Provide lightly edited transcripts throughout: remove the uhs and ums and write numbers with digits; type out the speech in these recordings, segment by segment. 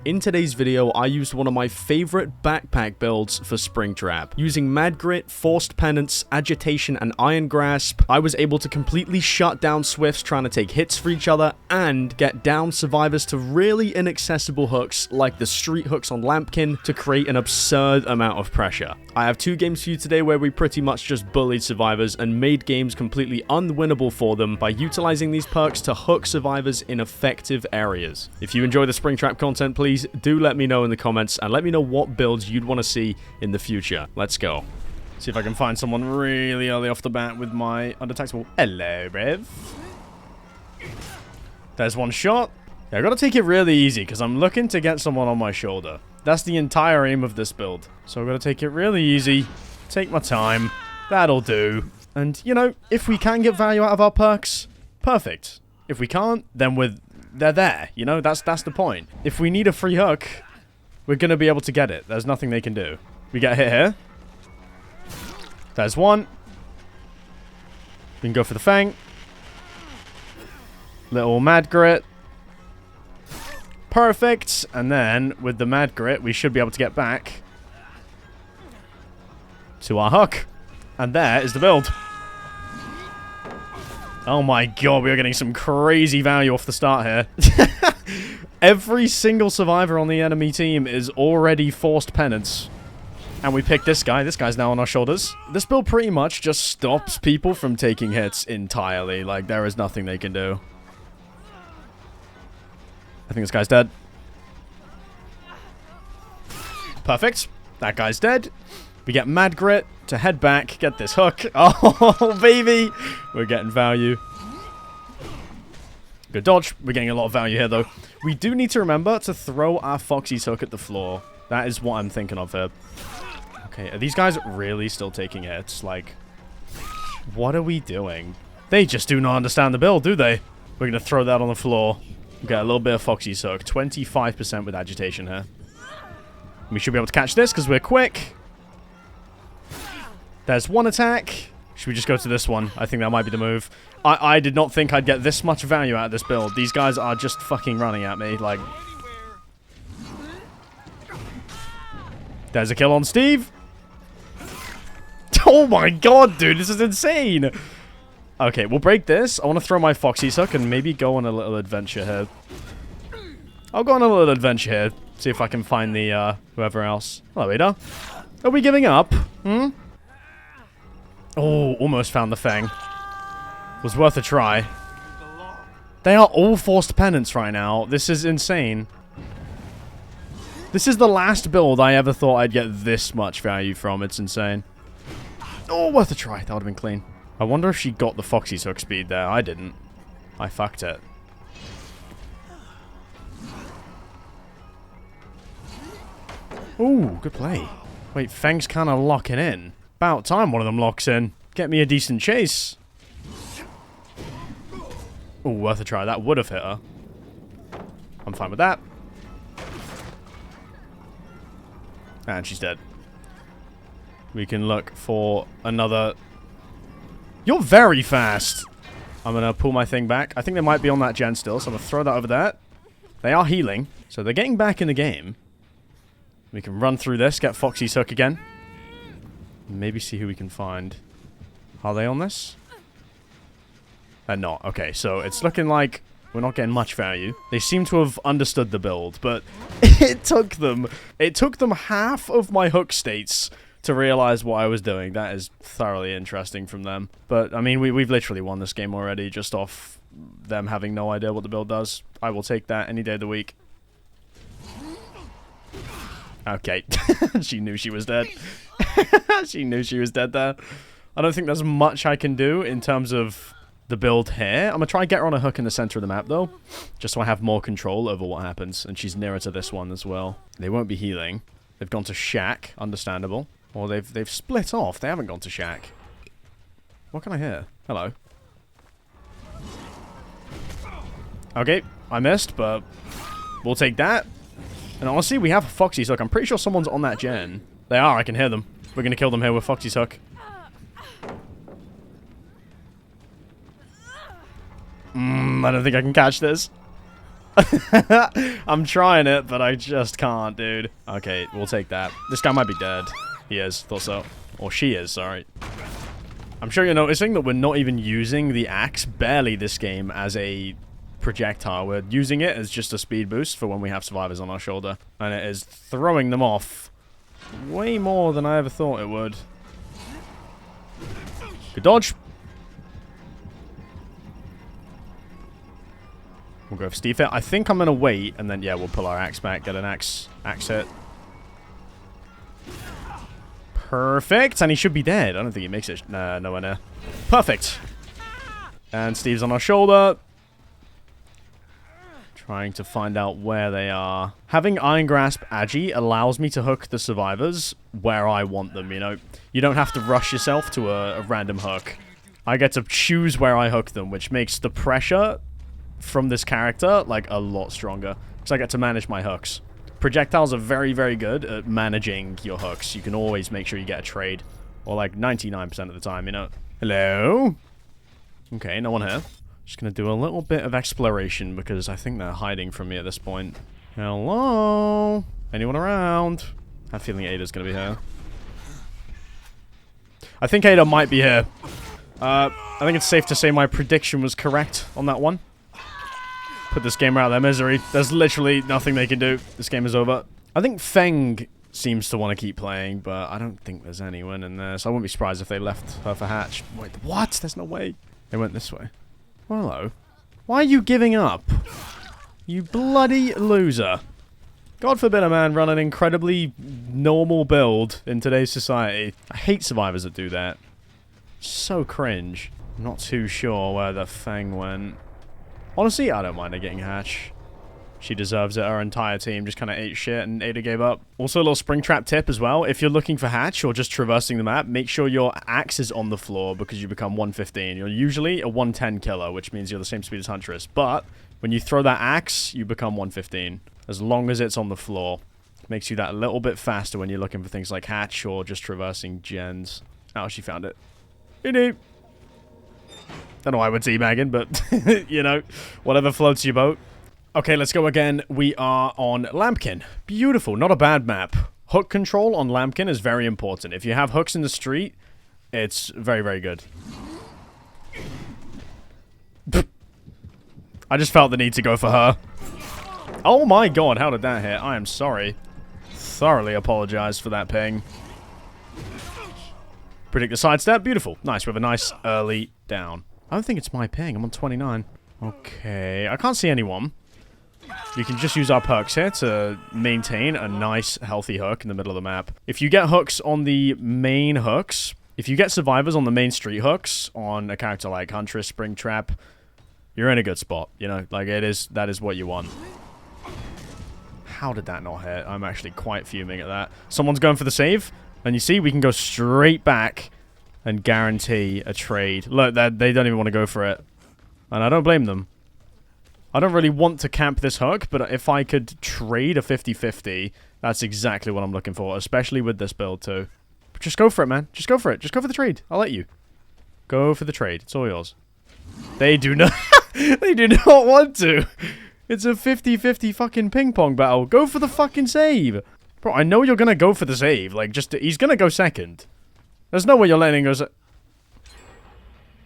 In today's video, I used one of my favorite backpack builds for Springtrap. Using Mad Grit, Forced Penance, Agitation and Iron Grasp, I was able to completely shut down Swifts trying to take hits for each other and get down survivors to really inaccessible hooks like the street hooks on Lampkin to create an absurd amount of pressure. I have two games for you today where we pretty much just bullied survivors and made games completely unwinnable for them by utilizing these perks to hook survivors in effective areas. If you enjoy the Springtrap content, please do let me know in the comments and let me know what builds you'd want to see in the future. Let's go. See if I can find someone really early off the bat with my undetectable. Hello, Rev. There's one shot. Yeah, I gotta take it really easy because I'm looking to get someone on my shoulder. That's the entire aim of this build. So I'm gonna take it really easy. Take my time. That'll do. And, you know, if we can get value out of our perks, perfect. If we can't, then they're there, you know, that's the point. If we need a free hook, we're going to be able to get it. There's nothing they can do. We get a hit here. There's one. We can go for the Fang. Little Mad Grit. Perfect. And then, with the Mad Grit, we should be able to get back to our hook. And there is the build. Oh my god, we are getting some crazy value off the start here. Every single survivor on the enemy team is already Forced Penance. And we picked this guy. This guy's now on our shoulders. This build pretty much just stops people from taking hits entirely. Like, there is nothing they can do. I think this guy's dead. Perfect. That guy's dead. We get Mad Grit to head back, get this hook. Oh, baby! We're getting value. Good dodge. We're getting a lot of value here, though. We do need to remember to throw our Foxy's hook at the floor. That is what I'm thinking of here. Okay, are these guys really still taking hits? Like, what are we doing? They just do not understand the build, do they? We're going to throw that on the floor. We get a little bit of Foxy's hook. 25% with agitation here. We should be able to catch this because we're quick. There's one attack. Should we just go to this one? I think that might be the move. I did not think I'd get this much value out of this build. These guys are just fucking running at me. Like, there's a kill on Steve. Oh my god, dude. This is insane. Okay, we'll break this. I want to throw my Foxy's hook and maybe go on a little adventure here. I'll go on a little adventure here. See if I can find the, whoever else. Hello, Ada. Are we giving up? Hmm? Oh, almost found the Fang. Was worth a try. They are all Forced Penance right now. This is insane. This is the last build I ever thought I'd get this much value from. It's insane. Oh, worth a try. That would have been clean. I wonder if she got the Foxy's hook speed there. I didn't. I fucked it. Ooh, good play. Wait, Fang's kind of locking in. About time one of them locks in. Get me a decent chase. Ooh, worth a try. That would have hit her. I'm fine with that. And she's dead. We can look for another... You're very fast. I'm going to pull my thing back. I think they might be on that gen still, so I'm going to throw that over there. They are healing, so they're getting back in the game. We can run through this, get Foxy's hook again. Maybe see who we can find. Are they on this? They're not. Okay, so it's looking like we're not getting much value. They seem to have understood the build, but it took them half of my hook states to realize what I was doing. That is thoroughly interesting from them. But, I mean, we've literally won this game already just off them having no idea what the build does. I will take that any day of the week. Okay. She knew she was dead. She knew she was dead there. I don't think there's much I can do in terms of the build here. I'm going to try and get her on a hook in the center of the map, though. Just so I have more control over what happens. And she's nearer to this one as well. They won't be healing. They've gone to Shack. Understandable. Or they've split off. They haven't gone to Shack. What can I hear? Hello. Okay. I missed, but we'll take that. And honestly, we have a Foxy's hook. I'm pretty sure someone's on that gen. They are. I can hear them. We're going to kill them here with Foxy's hook. I don't think I can catch this. I'm trying it, but I just can't, dude. Okay, we'll take that. This guy might be dead. He is. Thought so. Or she is, sorry. I'm sure you're noticing that we're not even using the axe, barely this game, as a projectile. We're using it as just a speed boost for when we have survivors on our shoulder. And it is throwing them off way more than I ever thought it would. Good dodge. We'll go for Steve hit. I think I'm going to wait, and then, yeah, we'll pull our axe back, get an axe hit. Perfect, and he should be dead. I don't think he makes it nowhere near. Perfect. And Steve's on our shoulder. Trying to find out where they are. Having Iron Grasp Agi allows me to hook the survivors where I want them, you know. You don't have to rush yourself to a random hook. I get to choose where I hook them, which makes the pressure from this character, like, a lot stronger. Because I get to manage my hooks. Projectiles are very, very good at managing your hooks. You can always make sure you get a trade. Or, like, 99% of the time, you know. Hello? Okay, no one here. Just gonna do a little bit of exploration, because I think they're hiding from me at this point. Hello? Anyone around? I have a feeling Ada's gonna be here. I think Ada might be here. I think it's safe to say my prediction was correct on that one. Put this game out of their misery. There's literally nothing they can do. This game is over. I think Feng seems to want to keep playing, but I don't think there's anyone in there, so I wouldn't be surprised if they left her for Hatch. Wait, what? There's no way. They went this way. Well, hello. Why are you giving up? You bloody loser. God forbid a man run an incredibly normal build in today's society. I hate survivors that do that. So cringe. I'm not too sure where the Feng went. Honestly, I don't mind her getting Hatch. She deserves it. Her entire team just kind of ate shit and Ada gave up. Also, a little Springtrap tip as well. If you're looking for Hatch or just traversing the map, make sure your axe is on the floor because you become 115. You're usually a 110 killer, which means you're the same speed as Huntress. But when you throw that axe, you become 115. As long as it's on the floor. Makes you that little bit faster when you're looking for things like Hatch or just traversing gens. Oh, she found it. Don't know why we're teabagging, but, you know, whatever floats your boat. Okay, let's go again. We are on Lambkin. Beautiful, not a bad map. Hook control on Lambkin is very important. If you have hooks in the street, it's very, very good. I just felt the need to go for her. Oh my god, how did that hit? I am sorry. Thoroughly apologize for that ping. Predict the sidestep. Beautiful. Nice. We have a nice early down. I don't think it's my ping. I'm on 29. Okay. I can't see anyone. We can just use our perks here to maintain a nice, healthy hook in the middle of the map. If you get hooks on the main hooks, if you get survivors on the main street hooks on a character like Huntress, Springtrap, you're in a good spot. You know, like that is what you want. How did that not hit? I'm actually quite fuming at that. Someone's going for the save. And you see, we can go straight back and guarantee a trade. Look, they don't even want to go for it. And I don't blame them. I don't really want to camp this hook, but if I could trade a 50-50, that's exactly what I'm looking for, especially with this build too. But just go for it, man. Just go for it. Just go for the trade. I'll let you. Go for the trade. It's all yours. They do not... they do not want to. It's a 50-50 fucking ping-pong battle. Go for the fucking save. Bro, I know you're gonna go for the save. Like, just... He's gonna go second. There's no way you're letting him go...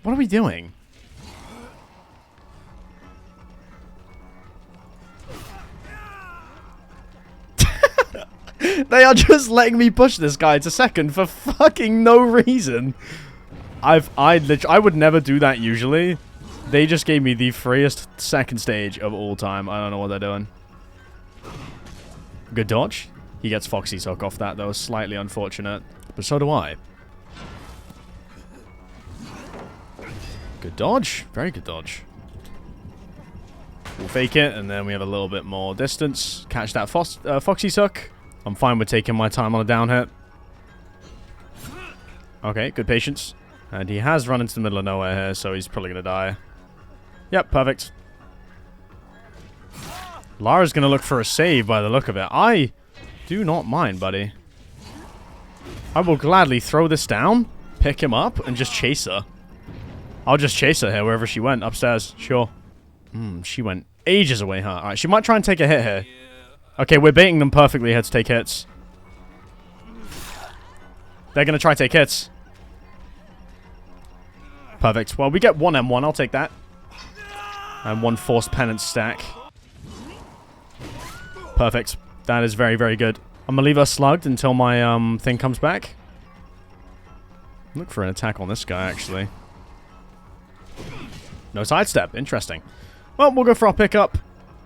What are we doing? They are just letting me push this guy to second for fucking no reason. I would never do that usually. They just gave me the freest second stage of all time. I don't know what they're doing. Good dodge. He gets Foxy's hook off that, though. Slightly unfortunate. But so do I. Good dodge. Very good dodge. We'll fake it, and then we have a little bit more distance. Catch that Foxy's hook. I'm fine with taking my time on a down hit. Okay, good patience. And he has run into the middle of nowhere here, so he's probably going to die. Yep, perfect. Lara's going to look for a save by the look of it. I do not mind, buddy. I will gladly throw this down, pick him up, and just chase her. I'll just chase her here wherever she went. Upstairs. Sure. She went ages away, huh? Alright, she might try and take a hit here. Okay, we're baiting them perfectly here to take hits. They're going to try to take hits. Perfect. Well, we get one M1. I'll take that. And one forced penance stack. Perfect. That is very, very good. I'm going to leave her slugged until my thing comes back. Look for an attack on this guy, actually. No sidestep. Interesting. Well, we'll go for our pickup.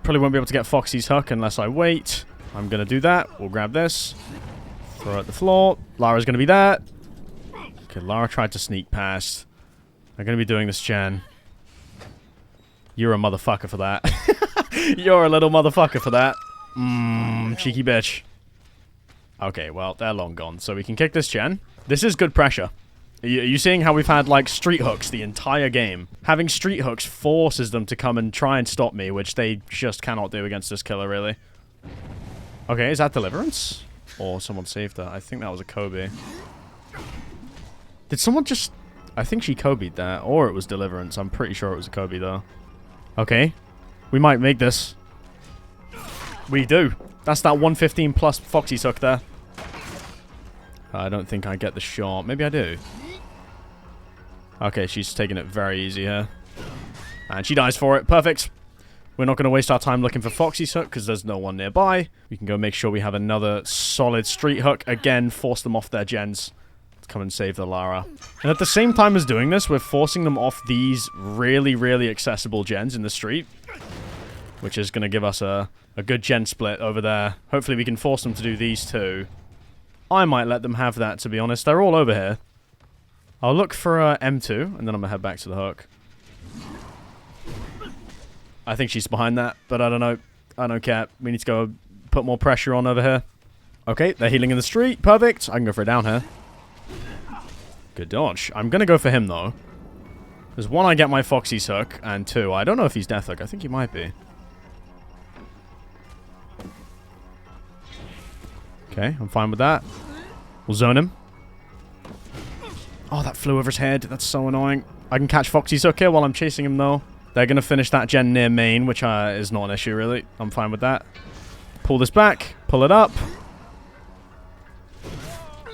Probably won't be able to get Foxy's hook unless I wait. I'm going to do that. We'll grab this. Throw it at the floor. Lara's going to be that. Okay, Lara tried to sneak past. I'm going to be doing this, Jen. You're a motherfucker for that. You're a little motherfucker for that. Cheeky bitch. Okay, well, they're long gone. So we can kick this Jen. This is good pressure. Are you seeing how we've had, like, street hooks the entire game? Having street hooks forces them to come and try and stop me, which they just cannot do against this killer, really. Okay, is that Deliverance? Or someone saved her? I think that was a Kobe. Did someone just... I think she Kobe'd that, or it was Deliverance. I'm pretty sure it was a Kobe, though. Okay. We might make this. We do. That's that 115 plus Foxy's hook there. I don't think I get the shot. Maybe I do. Okay, she's taking it very easy here. And she dies for it. Perfect. We're not going to waste our time looking for Foxy's hook because there's no one nearby. We can go make sure we have another solid street hook. Again, force them off their gens. Let's come and save the Lara. And at the same time as doing this, we're forcing them off these really, really accessible gens in the street. Which is going to give us a good gen split over there. Hopefully we can force them to do these two. I might let them have that, to be honest. They're all over here. I'll look for M2, and then I'm going to head back to the hook. I think she's behind that, but I don't know. I don't care. We need to go put more pressure on over here. Okay, they're healing in the street. Perfect. I can go for a down here. Good dodge. I'm going to go for him, though. Because one, I get my Foxy's hook, and two, I don't know if he's Death Hook. I think he might be. Okay, I'm fine with that. We'll zone him. Oh, that flew over his head. That's so annoying. I can catch Foxy's hook here while I'm chasing him, though. They're going to finish that gen near main, which is not an issue, really. I'm fine with that. Pull this back. Pull it up.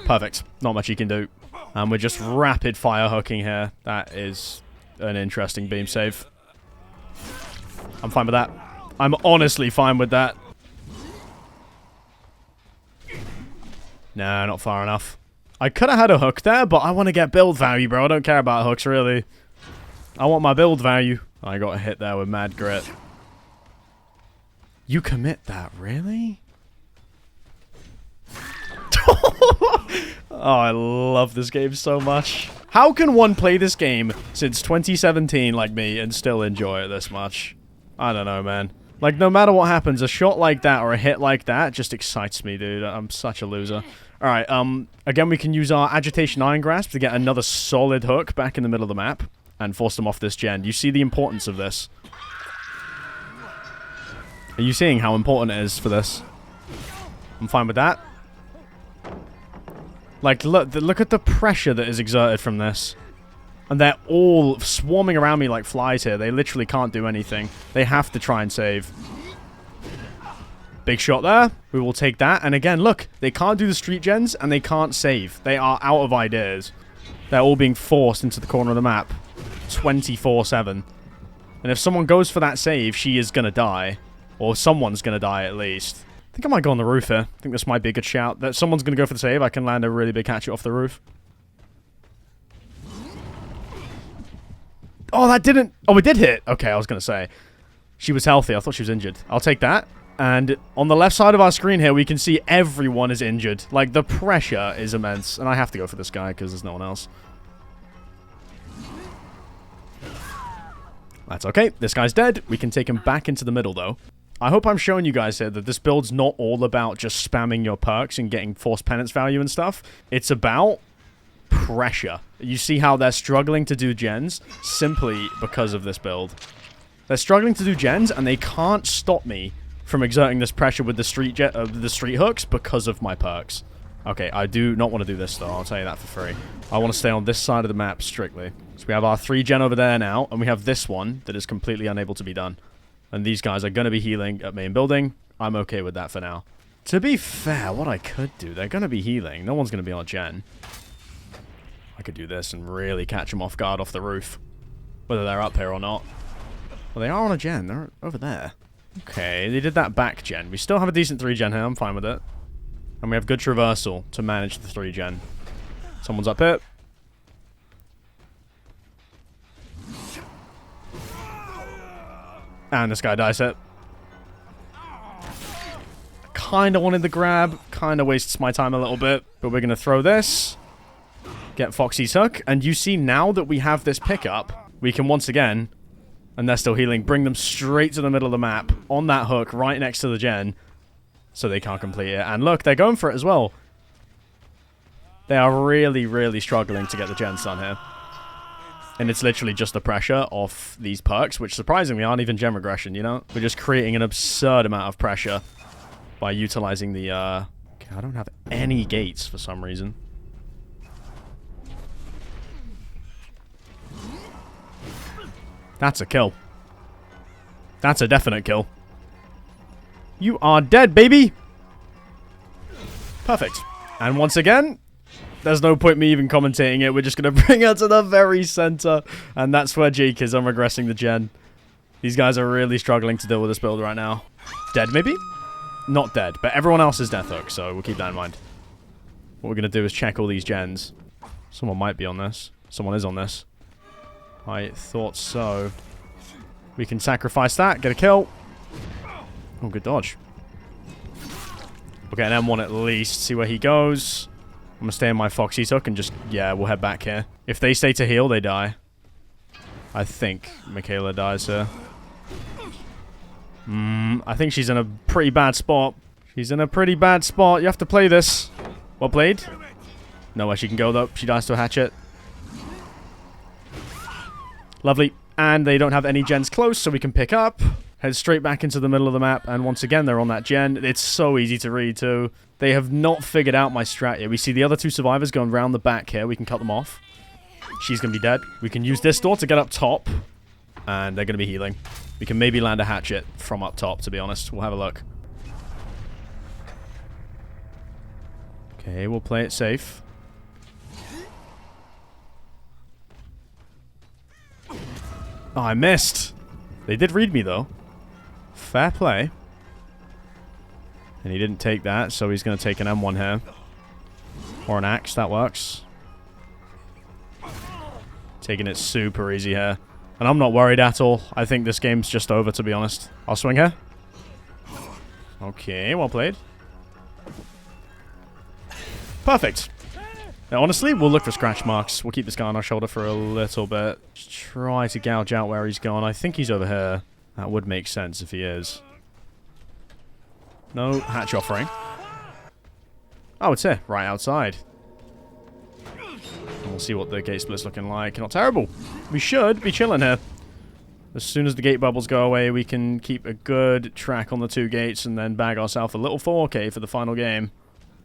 Perfect. Not much you can do. And we're just rapid fire hooking here. That is an interesting beam save. I'm fine with that. I'm honestly fine with that. Nah, not far enough. I could have had a hook there, but I want to get build value, bro. I don't care about hooks, really. I want my build value. I got hit there with mad grit. You commit that, really? Oh, I love this game so much. How can one play this game since 2017 like me and still enjoy it this much? I don't know, man. Like, no matter what happens, a shot like that or a hit like that just excites me, dude. I'm such a loser. Alright, again, we can use our Agitation Iron Grasp to get another solid hook back in the middle of the map and force them off this gen. You see the importance of this. Are you seeing how important it is for this? I'm fine with that. Like, look at the pressure that is exerted from this. And they're all swarming around me like flies here. They literally can't do anything. They have to try and save. Big shot there. We will take that. And again, look. They can't do the street gens and they can't save. They are out of ideas. They're all being forced into the corner of the map. 24/7. And if someone goes for that save, she is going to die. Or someone's going to die at least. I think I might go on the roof here. I think this might be a good shout. That someone's going to go for the save. I can land a really big hatchet off the roof. Oh, that didn't... Oh, it did hit. Okay, I was going to say. She was healthy. I thought she was injured. I'll take that. And on the left side of our screen here, we can see everyone is injured. Like, the pressure is immense. And I have to go for this guy because there's no one else. That's okay. This guy's dead. We can take him back into the middle, though. I hope I'm showing you guys here that this build's not all about just spamming your perks and getting forced penance value and stuff. It's about pressure. You see how they're struggling to do gens simply because of this build. They're struggling to do gens and they can't stop me from exerting this pressure with the street hooks because of my perks. Okay, I do not want to do this, though. I'll tell you that for free. I want to stay on this side of the map strictly. So we have our 3 gen over there now, and we have this one that is completely unable to be done. And these guys are going to be healing at main building. I'm okay with that for now. To be fair, what I could do, they're going to be healing. No one's going to be on gen. I could do this and really catch them off guard off the roof. Whether they're up here or not. Well, they are on a gen. They're over there. Okay, they did that back gen. We still have a decent 3 gen here. I'm fine with it. And we have good traversal to manage the 3 gen. Someone's up here. And this guy dies it. Kinda wanted the grab. Kinda wastes my time a little bit. But we're gonna throw this. Get Foxy's hook. And you see now that we have this pickup, we can once again, and they're still healing, bring them straight to the middle of the map. On that hook, right next to the gen. So they can't complete it. And look, they're going for it as well. They are really, really struggling to get the gens done here. And it's literally just the pressure off these perks, which surprisingly aren't even gem regression, you know? We're just creating an absurd amount of pressure by utilizing the, Okay, I don't have any gates for some reason. That's a kill. That's a definite kill. You are dead, baby! Perfect. And once again, there's no point me even commentating it. We're just going to bring her to the very center. And that's where Jake is. I'm regressing the gen. These guys are really struggling to deal with this build right now. Dead, maybe? Not dead, but everyone else is death hook, so we'll keep that in mind. What we're going to do is check all these gens. Someone might be on this. Someone is on this. I thought so. We can sacrifice that, get a kill. Oh, good dodge. We'll get an M1 at least, see where he goes. I'm going to stay in my Foxy's hook and just, yeah, we'll head back here. If they stay to heal, they die. I think Michaela dies here. I think she's in a pretty bad spot. She's in a pretty bad spot. You have to play this. Well played. Nowhere she can go, though. She dies to a hatchet. Lovely. And they don't have any gens close, so we can pick up. Head straight back into the middle of the map. And once again, they're on that gen. It's so easy to read, too. They have not figured out my strat yet. We see the other 2 survivors going round the back here. We can cut them off. She's going to be dead. We can use this door to get up top. And they're going to be healing. We can maybe land a hatchet from up top, to be honest. We'll have a look. Okay, we'll play it safe. Oh, I missed. They did read me, though. Fair play. And he didn't take that, so he's going to take an M1 here. Or an axe, that works. Taking it super easy here. And I'm not worried at all. I think this game's just over, to be honest. I'll swing her. Okay, well played. Perfect. Now, honestly, we'll look for scratch marks. We'll keep this guy on our shoulder for a little bit. Just try to gouge out where he's gone. I think he's over here. That would make sense if he is. No hatch offering. Oh, it's here. Right outside. And we'll see what the gate split's looking like. Not terrible. We should be chilling here. As soon as the gate bubbles go away, we can keep a good track on the 2 gates and then bag ourselves a little 4K for the final game.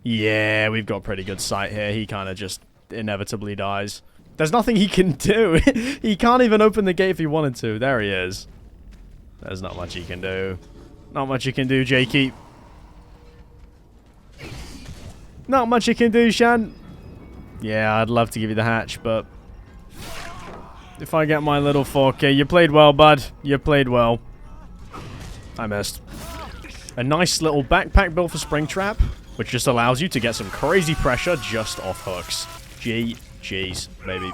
Yeah, we've got pretty good sight here. He kind of just inevitably dies. There's nothing he can do. He can't even open the gate if he wanted to. There he is. There's not much he can do. Not much you can do, Jakey. Not much you can do, Shan. Yeah, I'd love to give you the hatch, but if I get my little 4K, you played well, bud. You played well. I missed. A nice little backpack build for Springtrap, which just allows you to get some crazy pressure just off hooks. GG's, baby.